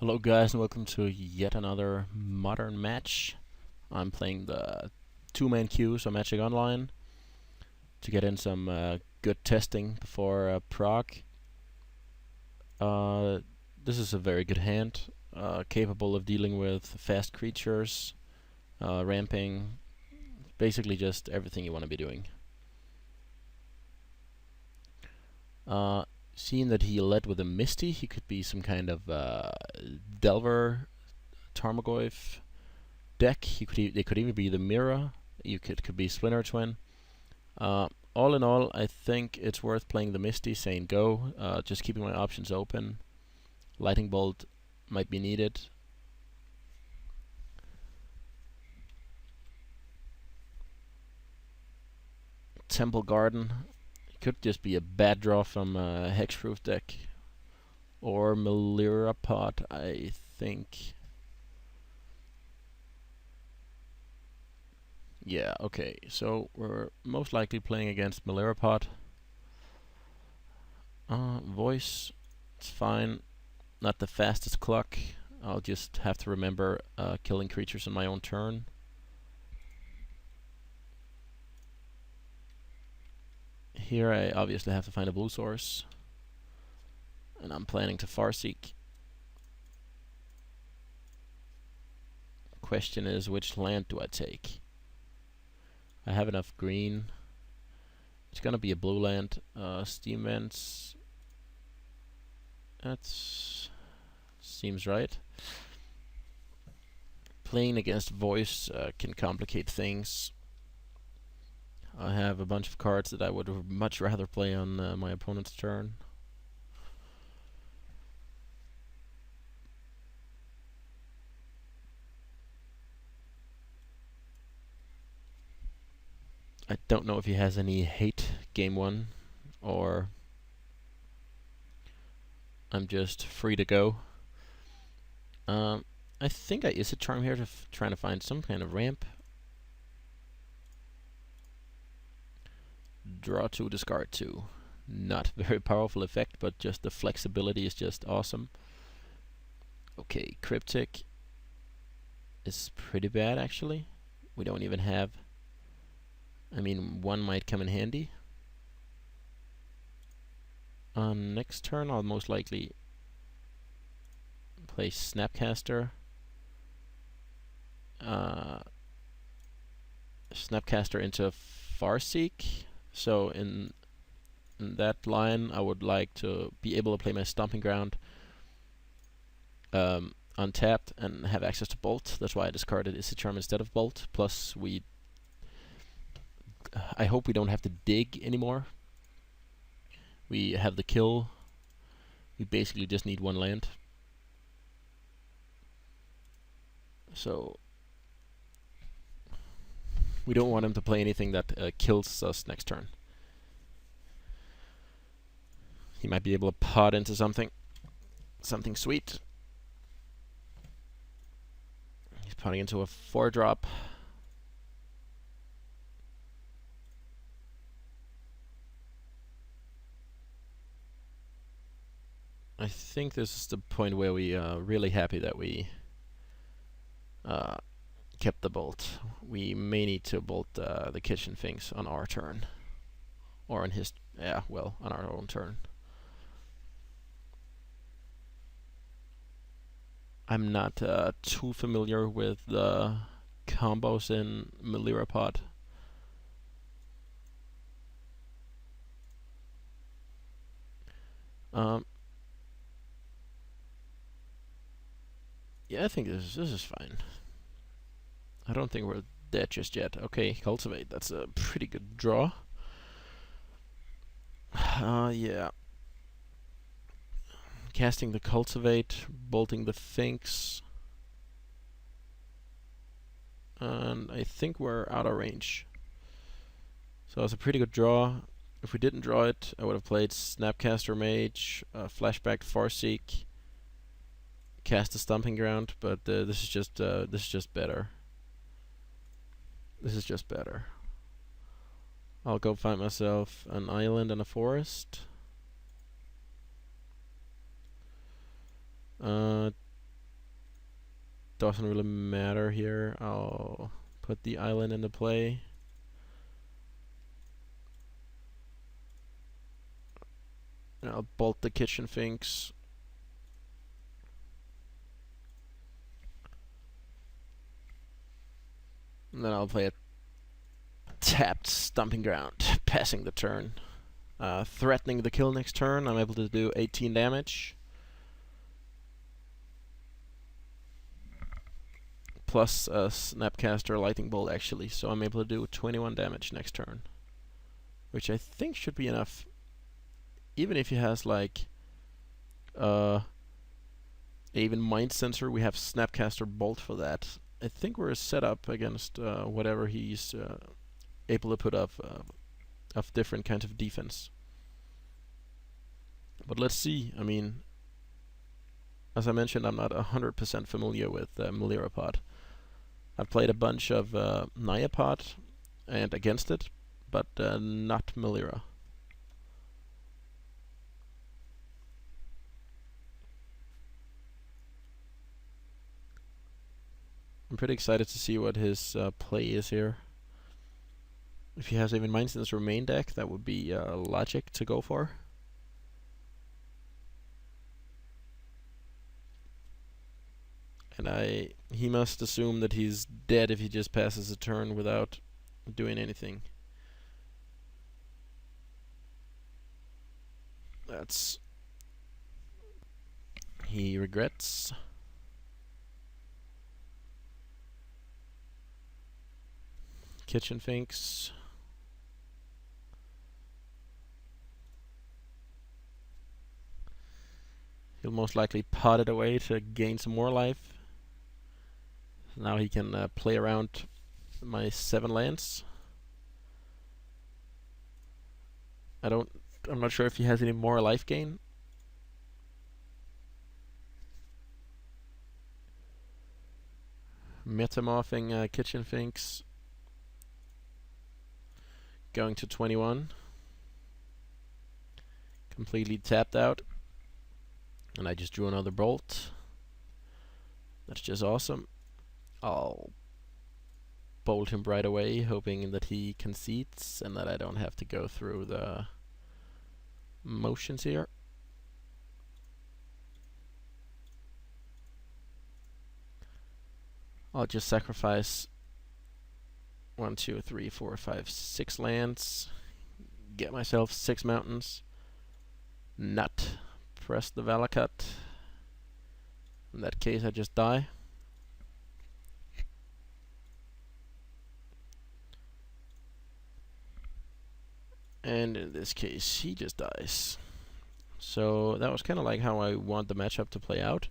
Hello guys and welcome to yet another modern match. I'm playing the two-man queue, so Magic Online, to get in some good testing before Prague. Uh, this is a very good hand, capable of dealing with fast creatures, ramping, basically just everything you want to be doing. Seeing that he led with a Misty, he could be some kind of Delver, Tarmogoyf deck. They could even be the Mirror. Could be Splinter Twin. All in all, I think it's worth playing the Misty, saying go. Just keeping my options open. Lightning Bolt might be needed. Temple Garden could just be a bad draw from a Hexproof deck. Or Melirapod, I think. Yeah, okay, so we're most likely playing against Melirapod. Voice, it's fine. Not the fastest clock. I'll just have to remember killing creatures on my own turn. Here I obviously have to find a blue source. And I'm planning to Farseek. Question is, which land do I take? I have enough green. It's gonna be a blue land. Steam Vents. That seems right. Playing against Voice can complicate things. I have a bunch of cards that I would much rather play on my opponent's turn. I don't know if he has any hate game 1, or I'm just free to go. I think I Is a Charm here to trying to find some kind of ramp. Draw 2, discard 2. Not very powerful effect, but just the flexibility is just awesome. Okay, Cryptic is pretty bad actually. We don't even have... I mean, one might come in handy. Next turn I'll most likely play Snapcaster. Snapcaster into Farseek. So in that line, I would like to be able to play my Stomping Ground untapped and have access to Bolt. That's why I discarded Is a Charm instead of Bolt. Plus, I hope we don't have to dig anymore. We have the kill. We basically just need one land. So we don't want him to play anything that kills us next turn. He might be able to pot into something sweet. He's potting into a 4-drop. I think this is the point where we are really happy that we kept the bolt. We may need to bolt the kitchen things on our turn. Or on his... yeah, well, on our own turn. I'm not too familiar with the combos in Melirapod. Yeah, I think this is fine. I don't think we're dead just yet. Okay, Cultivate. That's a pretty good draw. Yeah. Casting the Cultivate, bolting the Finks. And I think we're out of range. So it's a pretty good draw. If we didn't draw it, I would have played Snapcaster Mage, Flashback Farseek, cast the Stomping Ground, but this is just better. This is just better. I'll go find myself an island and a forest. doesn't really matter here. I'll put the island into play. And I'll bolt the kitchen finks. And then I'll play a tapped Stomping Ground, passing the turn. Threatening the kill next turn, I'm able to do 18 damage. Plus a Snapcaster Lightning Bolt actually, so I'm able to do 21 damage next turn. Which I think should be enough. Even if he has like even Mind Sensor, we have Snapcaster Bolt for that. I think we're set up against whatever he's able to put up of different kinds of defense. But let's see. I mean, as I mentioned, I'm not 100% familiar with Melirapod. I've played a bunch of Nyapod and against it, but not Melira. I'm pretty excited to see what his play is here. If he has even Mind Sensor main deck, that would be logic to go for. And he must assume that he's dead if he just passes a turn without doing anything. That's... he regrets. Kitchen finks. He'll most likely pot it away to gain some more life. Now he can play around my 7 lands. I'm not sure if he has any more life gain. Metamorphing Kitchen Finks. Going to 21. Completely tapped out. And I just drew another bolt. That's just awesome. I'll bolt him right away, hoping that he concedes and that I don't have to go through the motions here. I'll just sacrifice 1, 2, 3, 4, 5, 6 lands. Get myself 6 mountains. Nut. Press the Valacut. In that case, I just die. And in this case, he just dies. So that was kind of like how I want the matchup to play out.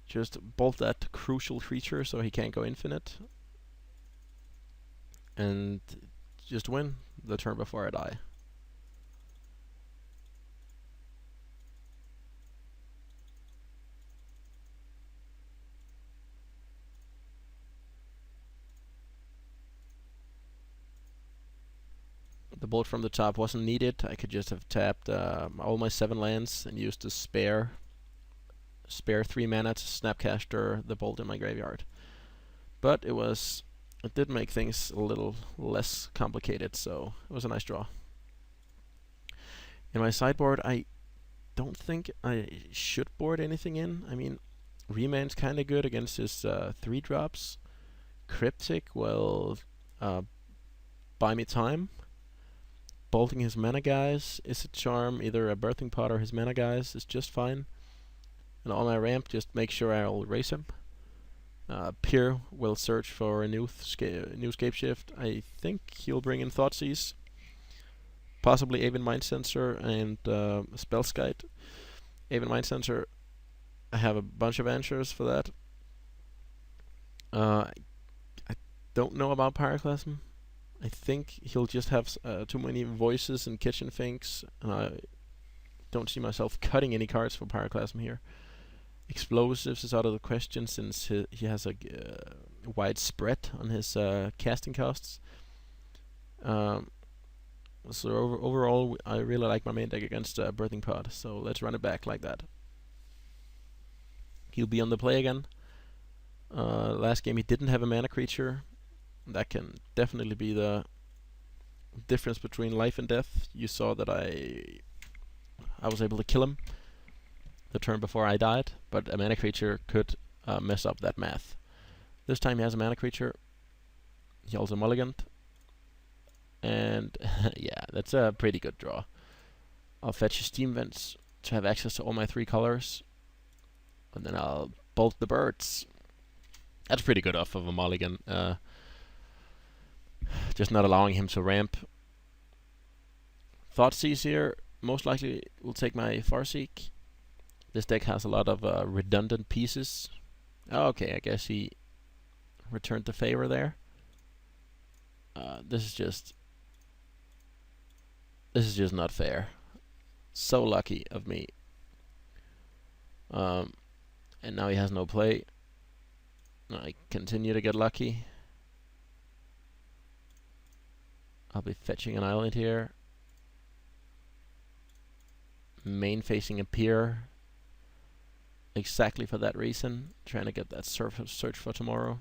Just bolt that crucial creature so he can't go infinite. And just win the turn before I die. The bolt from the top wasn't needed. I could just have tapped all my 7 lands and used the spare 3 mana to Snapcaster the bolt in my graveyard. But it did make things a little less complicated, so it was a nice draw. In my sideboard, I don't think I should board anything in. I mean, Remand's kind of good against his 3 drops. Cryptic will buy me time. Bolting his mana guys is a charm. Either a Birthing Pod or his mana guys is just fine. And on my ramp, just make sure I'll race him. Pier will search for a new Scapeshift. I think he'll bring in Thoughtseize. Possibly Aven Mind Sensor and Spellskite. Aven Mind Sensor, I have a bunch of answers for that. I don't know about Pyroclasm. I think he'll just have too many voices and kitchen finks, and I don't see myself cutting any cards for Pyroclasm here. Explosives is out of the question since he has a wide spread on his casting costs. So overall, I really like my main deck against Birthing Pod, so let's run it back like that. He'll be on the play again. Last game he didn't have a mana creature. That can definitely be the difference between life and death. You saw that I was able to kill him the turn before I died, but a mana creature could mess up that math. This time he has a mana creature. He also mulliganed. And yeah, that's a pretty good draw. I'll fetch his Steam Vents to have access to all my 3 colors. And then I'll bolt the birds. That's pretty good off of a mulligan. Just not allowing him to ramp. Thoughtseize here most likely will take my Farseek. This deck has a lot of redundant pieces. Oh, okay, I guess he returned the favor there. This is just not fair. So lucky of me. And now he has no play. I continue to get lucky. I'll be fetching an island here. Main facing a pier. Exactly for that reason. Trying to get that search for tomorrow.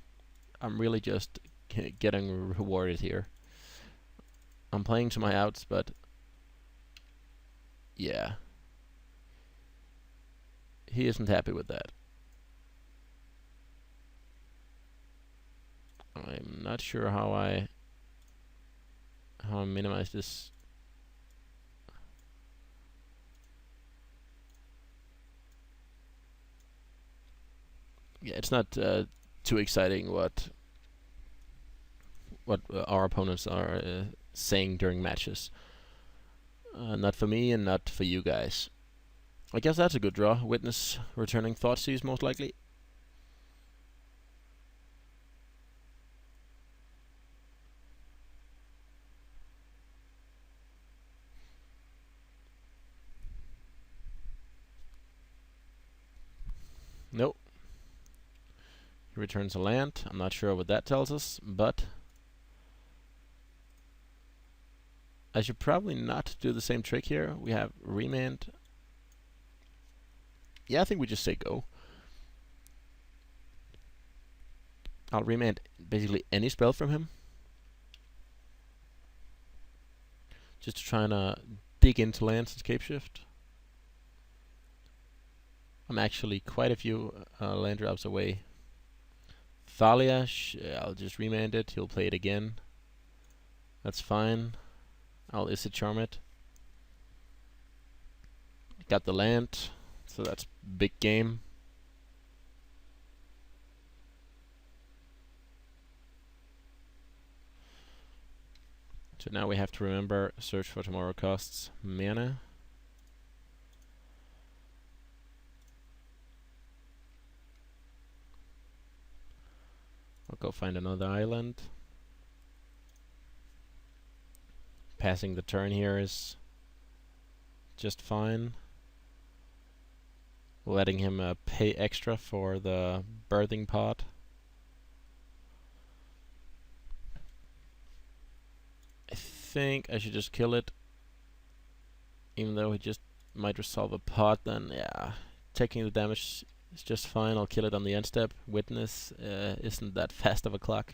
I'm really just getting rewarded here. I'm playing to my outs, but yeah. He isn't happy with that. I'm not sure how I minimize this. Yeah, it's not too exciting what our opponents are saying during matches. Not for me and not for you guys. I guess that's a good draw. Witness returning Thoughtseize most likely. Nope. He returns a land. I'm not sure what that tells us, but I should probably not do the same trick here. We have remand. Yeah, I think we just say go. I'll remand basically any spell from him. Just to try and dig into lands and Scapeshift. I'm actually quite a few land drops away. Thalia, I'll just remand it. He'll play it again. That's fine. I'll Isid Charm it. Got the land, so that's big game. So now we have to remember search for tomorrow costs mana. I'll go find another island. Passing the turn here is just fine. Letting him pay extra for the birthing pod. I think I should just kill it. Even though he just might resolve a pod, then yeah. Taking the damage is just fine. I'll kill it on the end step. Witness isn't that fast of a clock.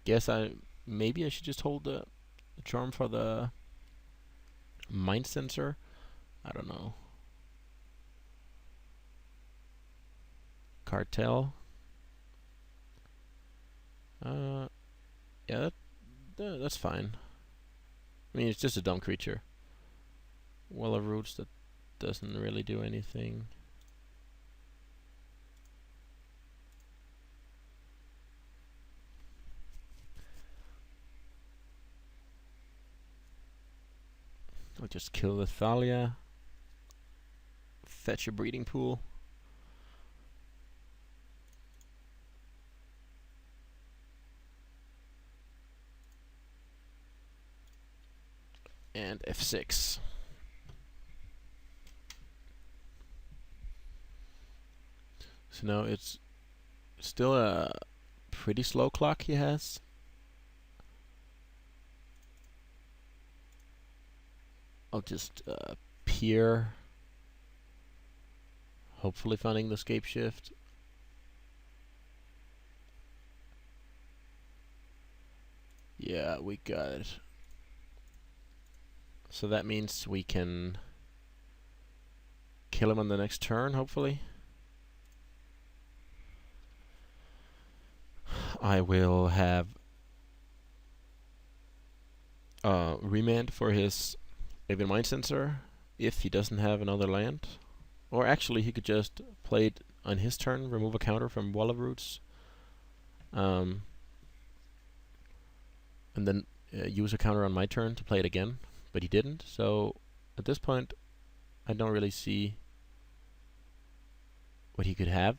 Guess maybe I should just hold the charm for the mind sensor. I don't know. Cartel. Yeah, that's fine. I mean, it's just a dumb creature. Well of Roots that doesn't really do anything. I'll just kill the Thalia. Fetch a breeding pool. And F6. So now it's still a pretty slow clock he has. I'll just peer, hopefully finding the Scapeshift. Yeah, we got it. So that means we can kill him on the next turn, hopefully. I will have remand for his Avian Mind Sensor if he doesn't have another land. Or actually, he could just play it on his turn, remove a counter from Wall of Roots, and then use a counter on my turn to play it again. But he didn't, so at this point, I don't really see what he could have.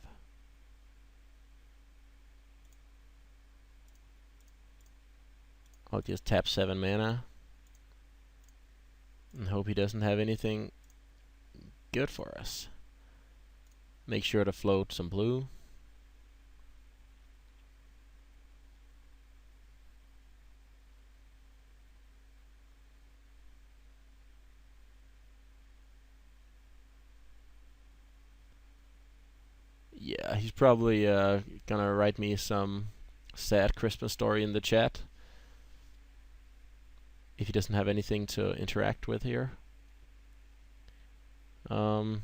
I'll just tap 7 mana and hope he doesn't have anything good for us. Make sure to float some blue. Yeah, he's probably gonna write me some sad Christmas story in the chat if he doesn't have anything to interact with here. Or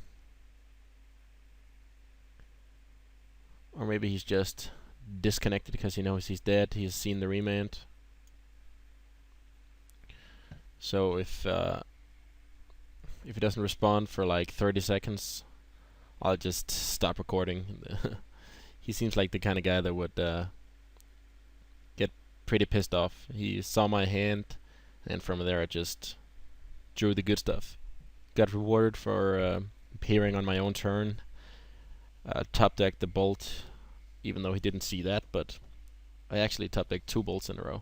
maybe he's just disconnected because he knows he's dead. He's seen the remand. So if he doesn't respond for like 30 seconds, I'll just stop recording. He seems like the kind of guy that would get pretty pissed off. He saw my hand, and from there I just drew the good stuff. Got rewarded for appearing on my own turn. Top decked the bolt, even though he didn't see that, but I actually top decked 2 bolts in a row.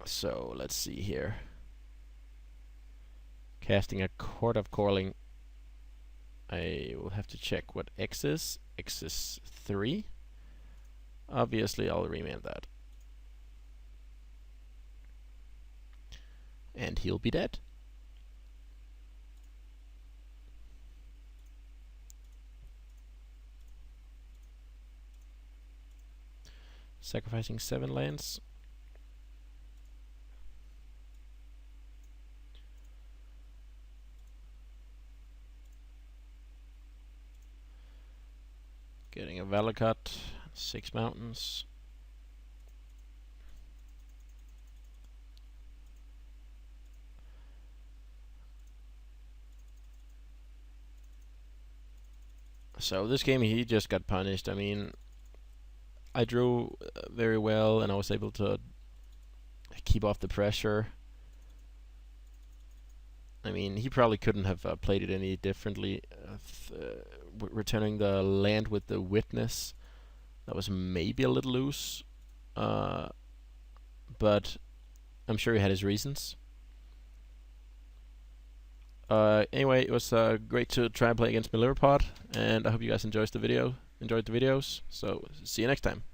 So let's see here. Casting a Court of Coiling. I will have to check what X is. X is 3. Obviously, I'll remand that. And he'll be dead. Sacrificing 7 lands. Getting a Valakut, 6 mountains. So this game he just got punished. I mean, I drew very well and I was able to keep off the pressure. I mean, he probably couldn't have played it any differently. Returning the land with the Witness, that was maybe a little loose, but I'm sure he had his reasons. Anyway, it was great to try and play against Millerpod, and I hope you guys enjoyed the videos. So see you next time.